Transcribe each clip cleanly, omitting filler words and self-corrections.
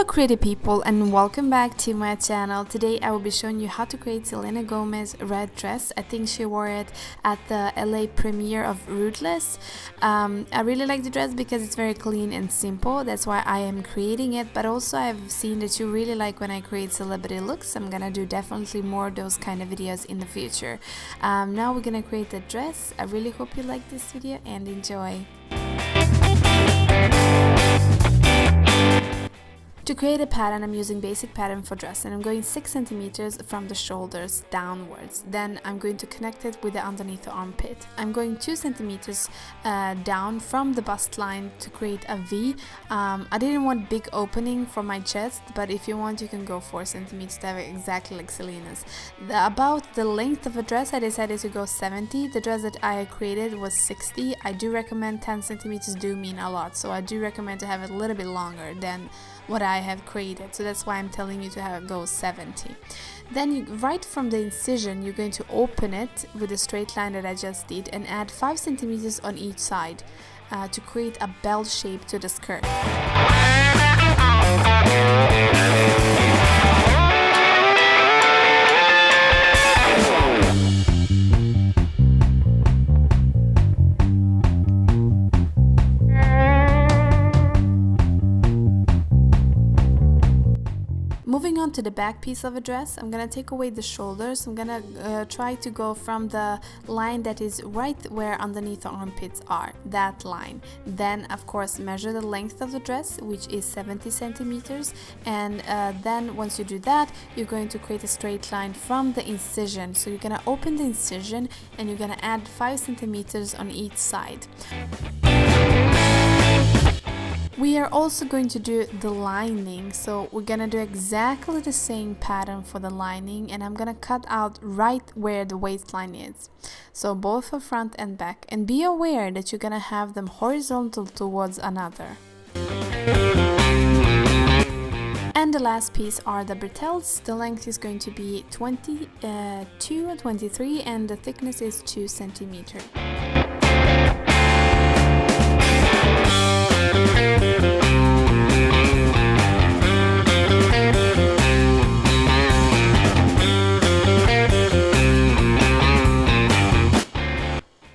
pretty people, and welcome back to my channel. Today I will be showing you how to create Selena Gomez's red dress. I think she wore it at the LA premiere of Rootless. I really like the dress because it's very clean and simple. That's why I am creating it, but also I've seen that you really like when I create celebrity looks. I'm gonna do definitely more of those kind of videos in the future. Now we're gonna create the dress. I really hope you like this video and enjoy. To create a pattern, I'm using basic pattern for dress, and I'm going 6 centimeters from the shoulders downwards. Then I'm going to connect it with the underneath the armpit. I'm going 2 centimeters down from the bust line to create a V. I didn't want big opening for my chest, but if you want, you can go 4 centimeters to have it exactly like Selena's. About the length of a dress, I decided to go 70. The dress that I created was 60. I do recommend 10 centimeters do mean a lot, so I do recommend to have it a little bit longer than what I have created, so that's why I'm telling you to have it go 70. Then right from the incision, you're going to open it with a straight line that I just did and add 5 centimeters on each side to create a bell shape to the skirt. Moving on to the back piece of a dress, I'm gonna take away the shoulders. I'm gonna try to go from the line that is right where underneath the armpits are, that line. Then of course measure the length of the dress, which is 70 centimeters, and then once you do that, you're going to create a straight line from the incision. So you're gonna open the incision and you're gonna add 5 centimeters on each side. We are also going to do the lining, so we're gonna do exactly the same pattern for the lining, and I'm gonna cut out right where the waistline is, so both for front and back, and be aware that you're gonna have them horizontal towards another. And the last piece are the bretelles. The length is going to be 22 and 23, and the thickness is 2 centimeters.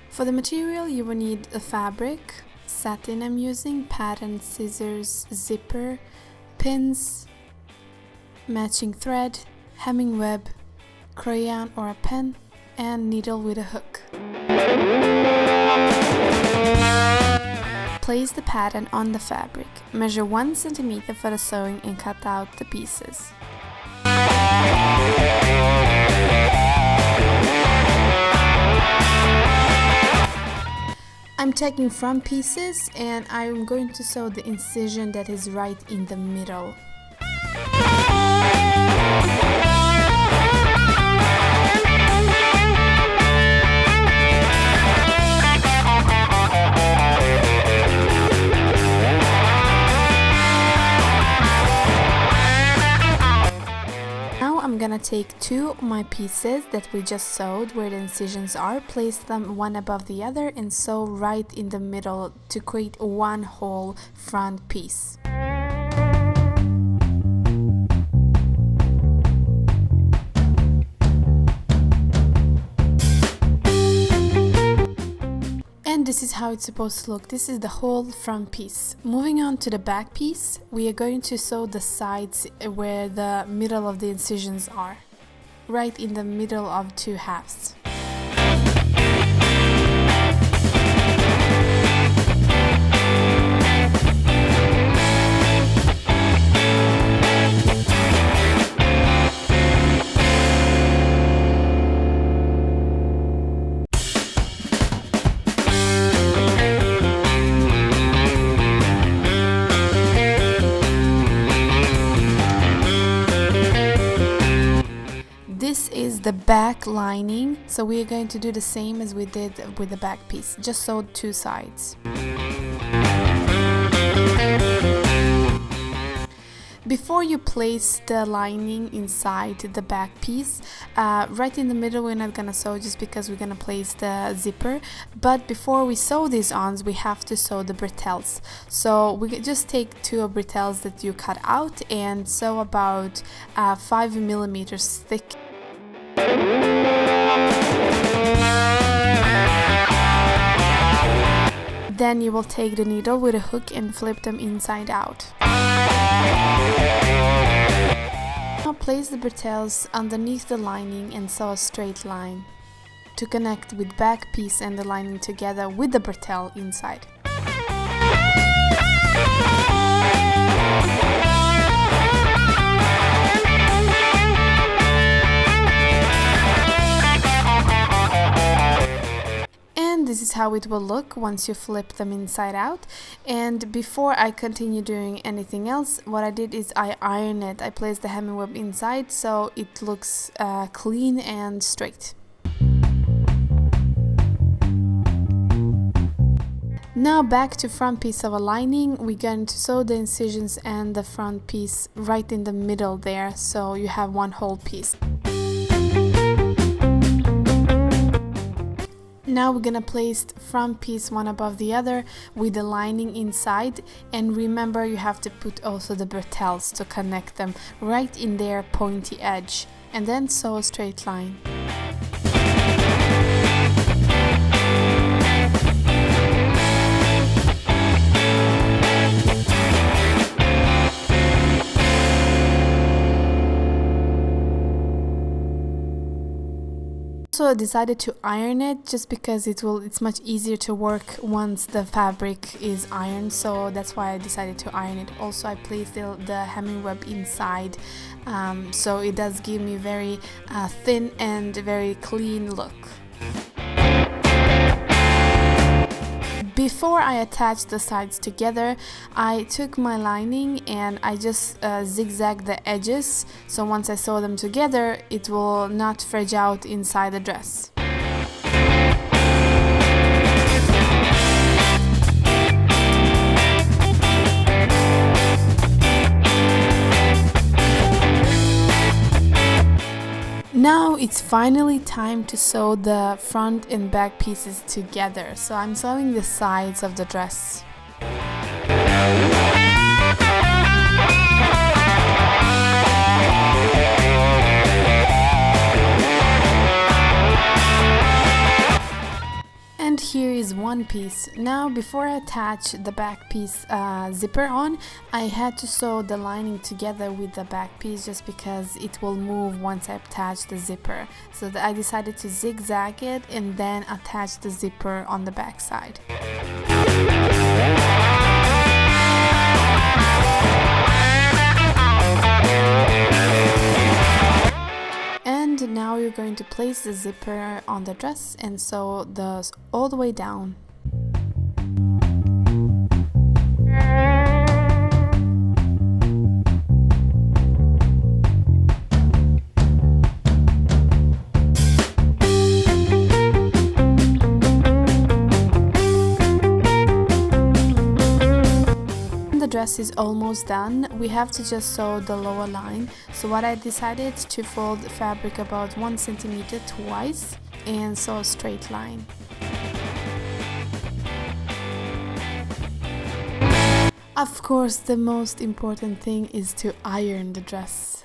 For the material, you will need a fabric, satin I'm using, pattern, scissors, zipper, pins, matching thread, hemming web, crayon or a pen, and needle with a hook. Place the pattern on the fabric. Measure 1 centimeter for the sewing and cut out the pieces. I'm taking front pieces and I'm going to sew the incision that is right in the middle. I'm gonna take 2 of my pieces that we just sewed where the incisions are, place them one above the other and sew right in the middle to create one whole front piece. And this is how it's supposed to look. This is the whole front piece. Moving on to the back piece, we are going to sew the sides where the middle of the incisions are, right in the middle of 2 halves. This is the back lining, so we are going to do the same as we did with the back piece, just sew 2 sides. Before you place the lining inside the back piece, right in the middle we're not gonna sew just because we're gonna place the zipper, but before we sew these on, we have to sew the bretelles. So we just take 2 bretelles that you cut out and sew about 5 millimeters thick. Then you will take the needle with a hook and flip them inside out. Now place the bretelles underneath the lining and sew a straight line to connect with back piece and the lining together with the bretelle inside. This is how it will look once you flip them inside out. And before I continue doing anything else, what I did is I ironed it. I placed the hemming web inside so it looks clean and straight. Now back to front piece of a lining, we're going to sew the incisions and the front piece right in the middle there, so you have one whole piece. Now we're gonna place the front piece one above the other with the lining inside, and remember you have to put also the bretelles to connect them right in their pointy edge, and then sew a straight line. So I decided to iron it just because it's much easier to work once the fabric is ironed, so that's why I decided to iron it. Also I placed the hemming web inside, so it does give me very thin and very clean look. Before I attached the sides together, I took my lining and I just zigzagged the edges, so once I sew them together it will not fridge out inside the dress. Now it's finally time to sew the front and back pieces together, so I'm sewing the sides of the dress. And here is one piece. Now before I attach the back piece zipper on, I had to sew the lining together with the back piece just because it will move once I attach the zipper. So I decided to zigzag it and then attach the zipper on the back side. And now you're going to place the zipper on the dress and sew those all the way down. The dress is almost done. We have to just sew the lower line, so what I decided to fold the fabric about 1 centimeter twice and sew a straight line. Of course, the most important thing is to iron the dress.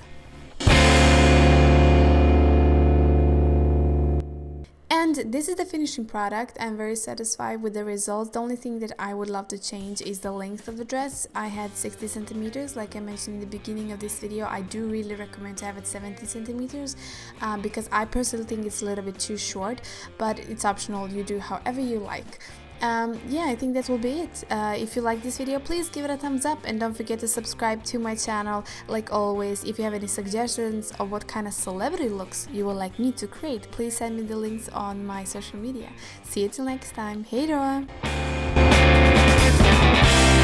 And this is the finishing product. I'm very satisfied with the results. The only thing that I would love to change is the length of the dress. I had 60 centimeters, like I mentioned in the beginning of this video. I do really recommend to have it 70 centimeters because I personally think it's a little bit too short, but it's optional. You do however you like. Yeah, I think that will be it. If you like this video, please give it a thumbs up and don't forget to subscribe to my channel. Like always, if you have any suggestions of what kind of celebrity looks you would like me to create, please send me the links on my social media. See you till next time. Hej då!